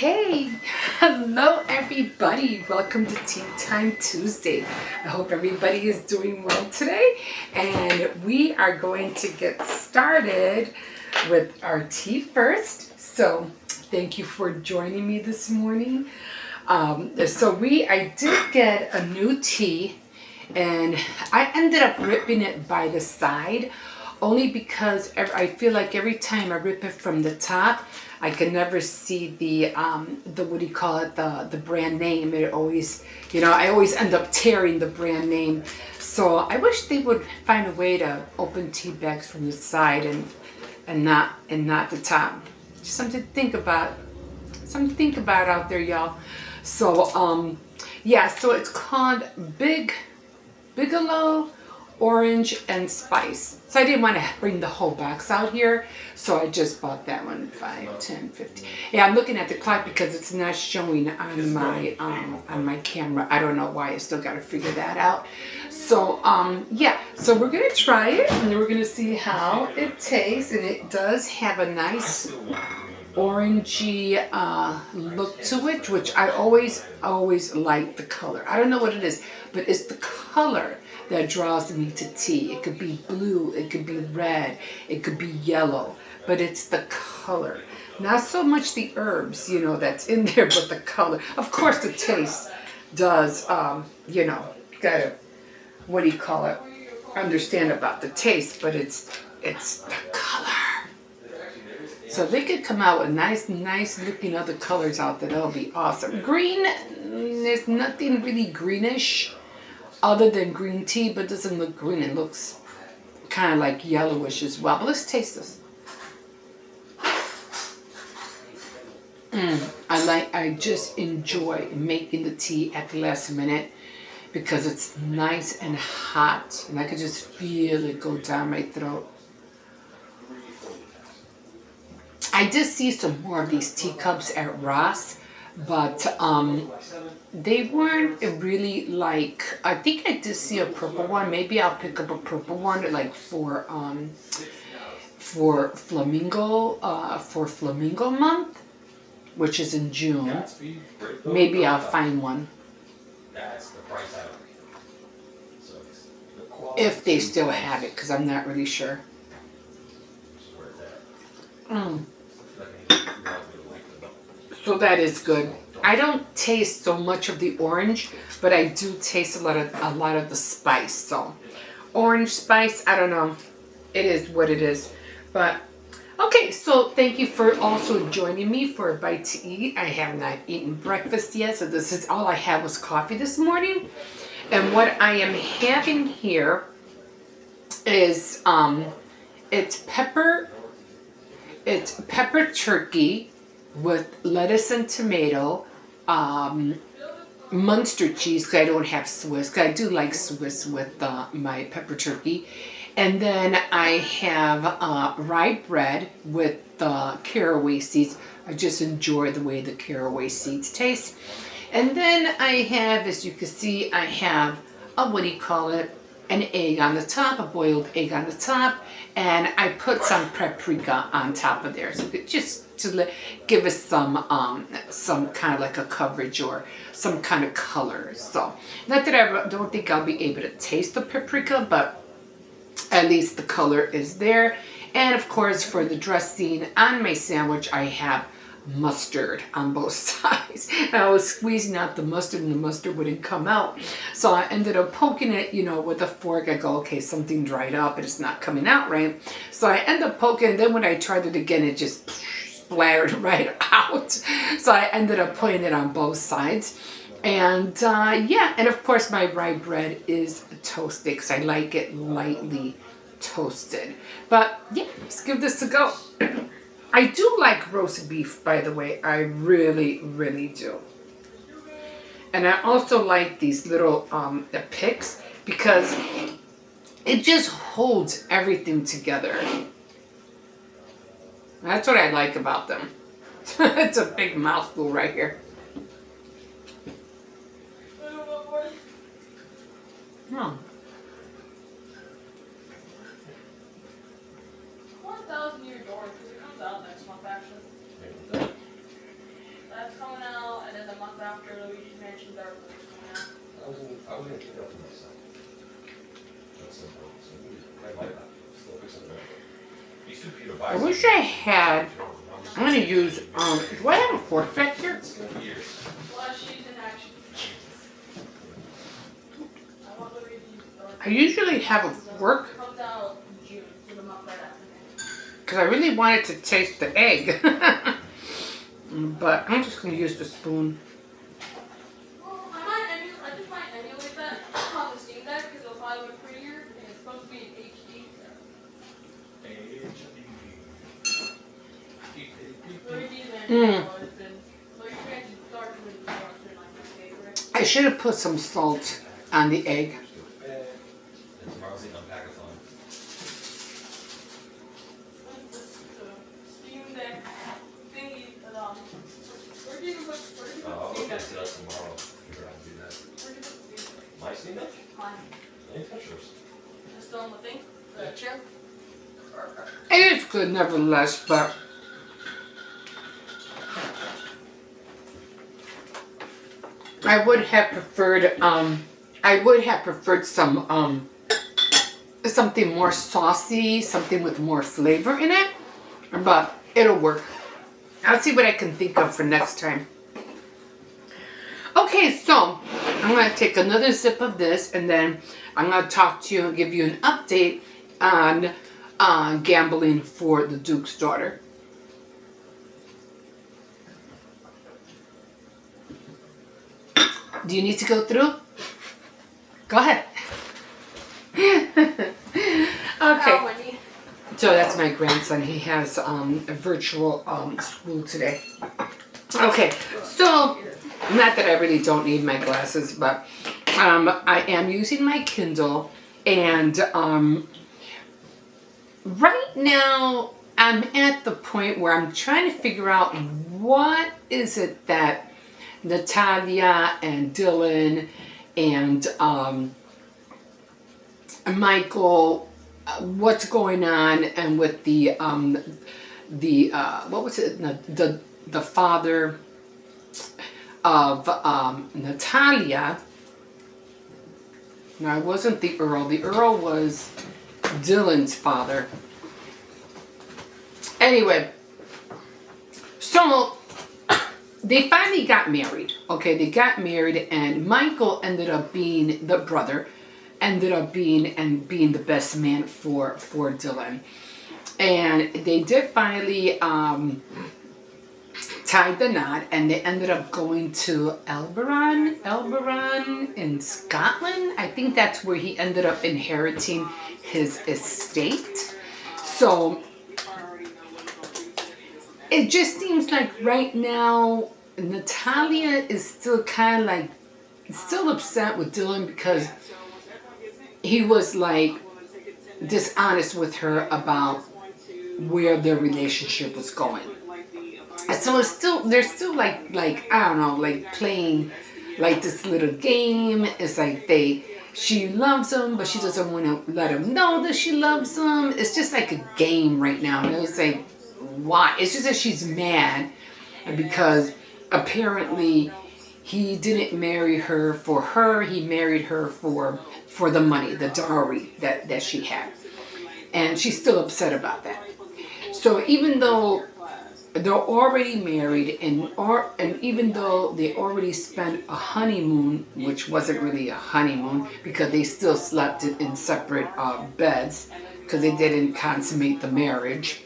Hey, hello everybody. Welcome to Tea Time Tuesday. I hope everybody is doing well today. And we are going to get started with our tea first. So thank you for joining me this morning. I did get a new tea and I ended up ripping it by the side only because I feel like every time I rip it from the top, I can never see the what do you call it, the brand name. It always, I always end up tearing the brand name. So I wish they would find a way to open tea bags from the side and not the top. Just something to think about. Something to think about out there, y'all. So so it's called Bigelow Orange and Spice. So I didn't want to bring the whole box out here, so I just bought that one. 5, 10, 15. Yeah, I'm looking at the clock because it's not showing on my camera. I don't know why. I still got to figure that out. So so we're gonna try it and we're gonna see how it tastes, and it does have a nice orangey look to it, which I always like the color. I don't know what it is, but it's the color that draws me to tea. It could be blue, it could be red, it could be yellow, but it's the color. Not so much the herbs, that's in there, but the color. Of course, the taste does, gotta, what do you call it, understand about the taste, but it's the color. So they could come out with nice looking other colors out there. That'll be awesome. Green, there's nothing really greenish other than green tea, but it doesn't look green. It looks kind of like yellowish as well. But let's taste this. I just enjoy making the tea at the last minute because it's nice and hot, and I could just feel it go down my throat. I did see some more of these teacups at Ross, but they weren't really like, I think I did see a purple one. Maybe I'll pick up a purple one like for Flamingo month, which is in June. Maybe I'll find one. If they still have it, because I'm not really sure. So that is good. I don't taste so much of the orange, but I do taste a lot of the spice. So orange spice, I don't know. It is what it is. But okay, so thank you for also joining me for a bite to eat. I have not eaten breakfast yet, so this is all I had was coffee this morning. And what I am having here is it's pepper turkey with lettuce and tomato, Munster cheese, because I don't have Swiss, because I do like Swiss with my pepper turkey. And then I have rye bread with caraway seeds. I just enjoy the way the caraway seeds taste. And then I have, as you can see, I have an egg on the top, a boiled egg on the top, and I put some paprika on top of there, so just to give us some kind of like a coverage or some kind of color. So not that I don't think I'll be able to taste the paprika, but at least the color is there. And of course, for the dressing on my sandwich, I have mustard on both sides. And I was squeezing out the mustard and the mustard wouldn't come out. So I ended up poking it, with a fork. I go, okay, something dried up and it's not coming out right. So I end up poking, and then when I tried it again, it just splattered right out. So I ended up putting it on both sides. And and of course my rye bread is toasted because I like it lightly toasted. But yeah, let's give this a go. I do like roast beef, by the way. I really, really do. And I also like these little picks because it just holds everything together. That's what I like about them. It's a big mouthful right here. Hmm. 1,000 your door because it comes out next month actually. That's coming out, and then the month after, Luigi's Mansion Dark is coming out. I was gonna keep that for myself. That's simple. So I might not still fix it. These 2 feet of I wish I had. I'm gonna use. Do I have a fork back here? It's gonna be years. Well, she's in action. I want Luigi's Dark. I usually have a fork It comes out in June, so the month right after that. because I really wanted to taste the egg. But I'm just gonna use the spoon. Well, I just might emulate that on the Steam Deck because it'll probably look prettier, and it's supposed to be in HD. Luigi's Mansion has always been. Luigi's Mansion Dark has always been like my favorite. I should have put some salt on the egg. And tomorrow's the unpack-a-thon. Steam Deck thingy. Where do you put I'll Steam look Deck? into that tomorrow. Figure out how to do that. Where do you put Steam Deck? My Steam Deck? Fine. I ain't touch yours. It's still on the thing? The chair? It is good, nevertheless, but I would have preferred. I would have preferred some something more saucy, something with more flavor in it. But it'll work. I'll see what I can think of for next time. Okay, so I'm going to take another sip of this and then I'm going to talk to you and give you an update on gambling for the Duke's daughter. Do you need to go through? Go ahead. Okay. So that's my grandson. He has a virtual school today. Okay, so not that I really don't need my glasses, but I am using my Kindle, and right now I'm at the point where I'm trying to figure out what is it that Natalia and Dylan and Michael, what's going on, and with the what was it, the father of Natalia. No, it wasn't the Earl. The Earl was Dylan's father. Anyway, so they finally got married. Okay, they got married, and Michael ended up being the brother, ended up being the best man for Dylan, and they did finally tied the knot, and they ended up going to Elberon in Scotland. I think that's where he ended up inheriting his estate. So it just seems like right now Natalia is still kind of like still upset with Dylan because he was like dishonest with her about where their relationship was going. And so it's still, they're still like I don't know, like playing like this little game. It's like she loves him, but she doesn't want to let him know that she loves him. It's just like a game right now. And it's like, why? It's just that she's mad because apparently he didn't marry her for her. He married her for the money, the dowry that she had. And she's still upset about that. So even though they're already married, and even though they already spent a honeymoon, which wasn't really a honeymoon because they still slept in separate beds because they didn't consummate the marriage.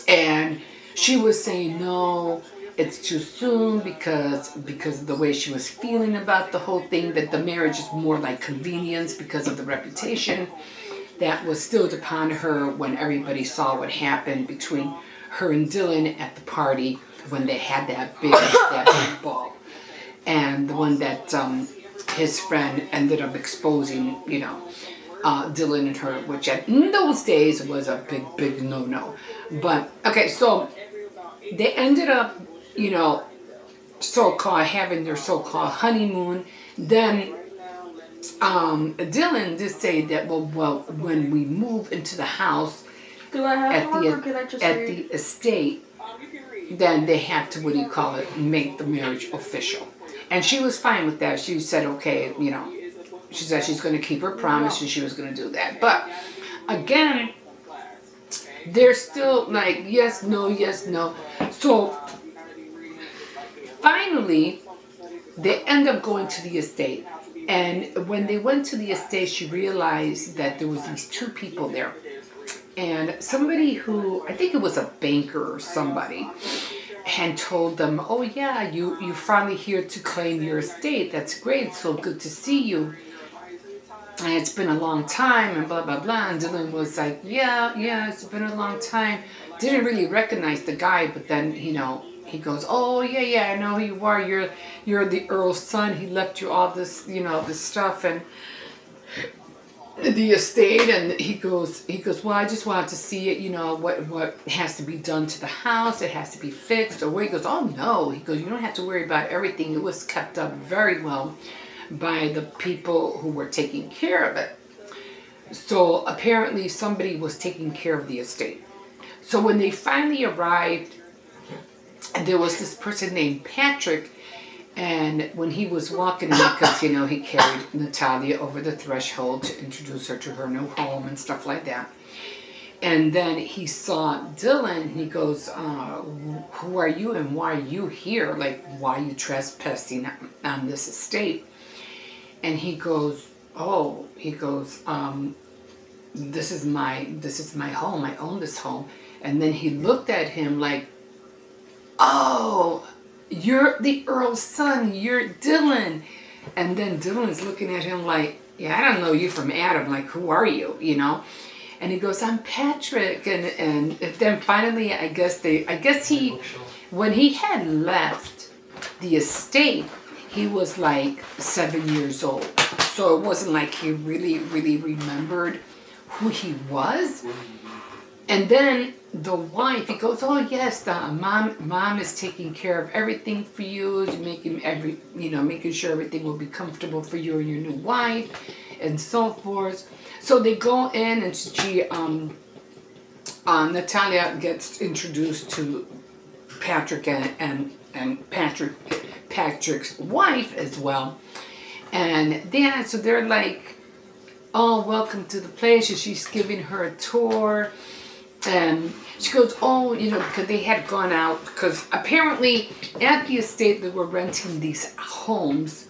And she was saying no, it's too soon because of the way she was feeling about the whole thing, that the marriage is more like convenience because of the reputation that was still upon her when everybody saw what happened between her and Dylan at the party when they had that big ball, and the one that his friend ended up exposing, Dylan and her, which in those days was a big no. But okay, so they ended up, so-called having their so-called honeymoon. Then Dylan did say that well when we move into the house Do I have at to work, or can I just the estate, then they have to, what do you call it, make the marriage official. And she was fine with that. She said, okay, she said she's going to keep her promise and she was going to do that. But again, they're still like, yes, no, yes, no. So finally, they end up going to the estate. And when they went to the estate, she realized that there was these two people there. And somebody who, I think it was a banker or somebody, had told them, oh yeah, you're finally here to claim your estate. That's great. So good to see you. And it's been a long time and blah, blah, blah. And Dylan was like, yeah, it's been a long time. Didn't really recognize the guy, but then, he goes, oh yeah, I know who you are. You're the Earl's son. He left you all this, this stuff and the estate. And he goes, well, I just wanted to see it, what has to be done to the house. It has to be fixed. Or he goes, oh no. He goes, you don't have to worry about everything. It was kept up very well by the people who were taking care of it. So apparently somebody was taking care of the estate. So when they finally arrived, there was this person named Patrick, and when he was walking in, because he carried Natalia over the threshold to introduce her to her new home and stuff like that. And then he saw Dylan, and he goes, who are you and why are you here? Like, why are you trespassing on this estate? And he goes, this is my home. I own this home. And then he looked at him like, oh, you're the Earl's son. You're Dylan. And then Dylan's looking at him like, yeah, I don't know you from Adam. Like, who are you? And he goes, I'm Patrick. And then finally, I guess when he had left the estate, he was like 7 years old. So it wasn't like he really, really remembered who he was. And then the wife, he goes, oh yes, the mom is taking care of everything for you, making sure everything will be comfortable for you and your new wife, and so forth. So they go in, and she, Natalia gets introduced to Patrick and Patrick's wife as well. And then, so they're like, oh, welcome to the place. And she's giving her a tour. And she goes, oh, because they had gone out, because apparently at the estate they were renting these homes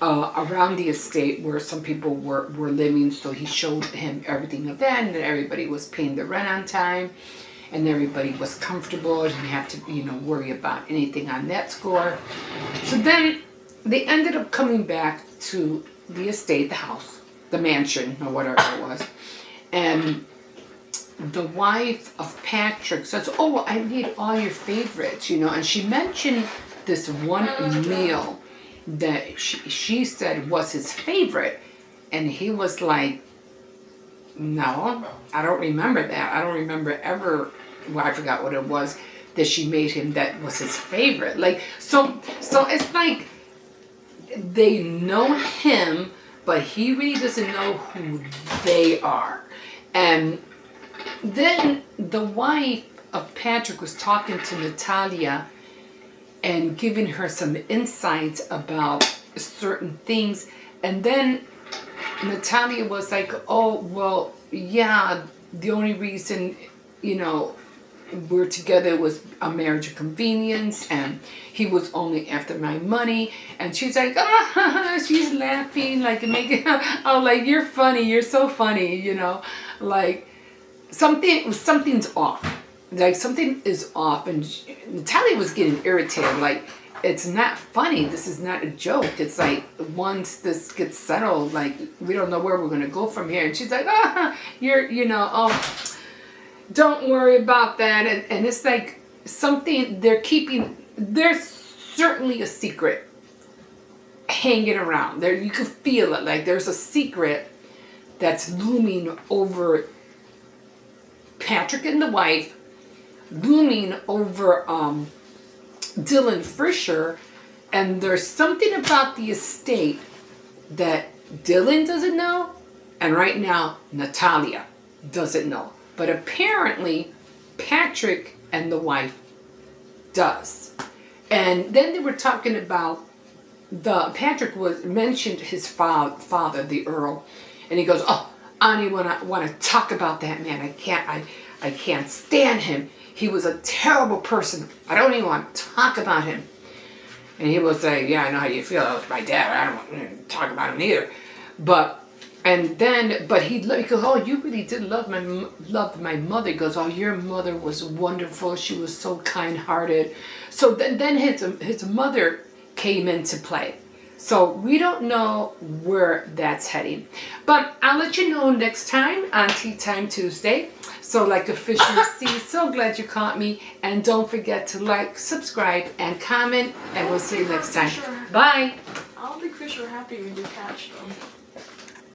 around the estate where some people were living. So he showed him everything of that, and everybody was paying the rent on time, and everybody was comfortable. Didn't have to, worry about anything on that score. So then they ended up coming back to the estate, the house, the mansion, or whatever it was, and the wife of Patrick says, oh, I need all your favorites, and she mentioned this one meal that she said was his favorite, and he was like, no, I don't remember that. I don't remember ever, I forgot what it was that she made him that was his favorite. Like, so it's like they know him, but he really doesn't know who they are. And then the wife of Patrick was talking to Natalia and giving her some insights about certain things. And then Natalia was like, oh, well, yeah, the only reason, we're together was a marriage of convenience, and he was only after my money. And she's like, she's laughing, like, making, oh, like, you're funny, you're so funny, like, something's off. Like, something is off. And Natalia was getting irritated. Like, it's not funny. This is not a joke. It's like, once this gets settled, like, we don't know where we're going to go from here. And she's like, don't worry about that. And it's like something they're keeping. There's certainly a secret hanging around. There, you can feel it. Like, there's a secret that's looming over Patrick and the wife, looming over Dylan Fisher, and there's something about the estate that Dylan doesn't know, and right now Natalia doesn't know. But apparently Patrick and the wife does. And then they were talking about Patrick was mentioned his father, the Earl, and he goes, "Oh, I don't even want to talk about that man. I can't stand him. He was a terrible person. I don't even want to talk about him." And he was like, "Yeah, I know how you feel. That was my dad. I don't want to talk about him either." But he goes, "Oh, you really did love my mother." He goes, "Oh, your mother was wonderful. She was so kind-hearted." So then his mother came into play. So we don't know where that's heading. But I'll let you know next time on Tea Time Tuesday. So like a fish in the sea, so glad you caught me. And don't forget to like, subscribe, and comment. And we'll see you next time. Bye. I don't think fish are happy when you catch them.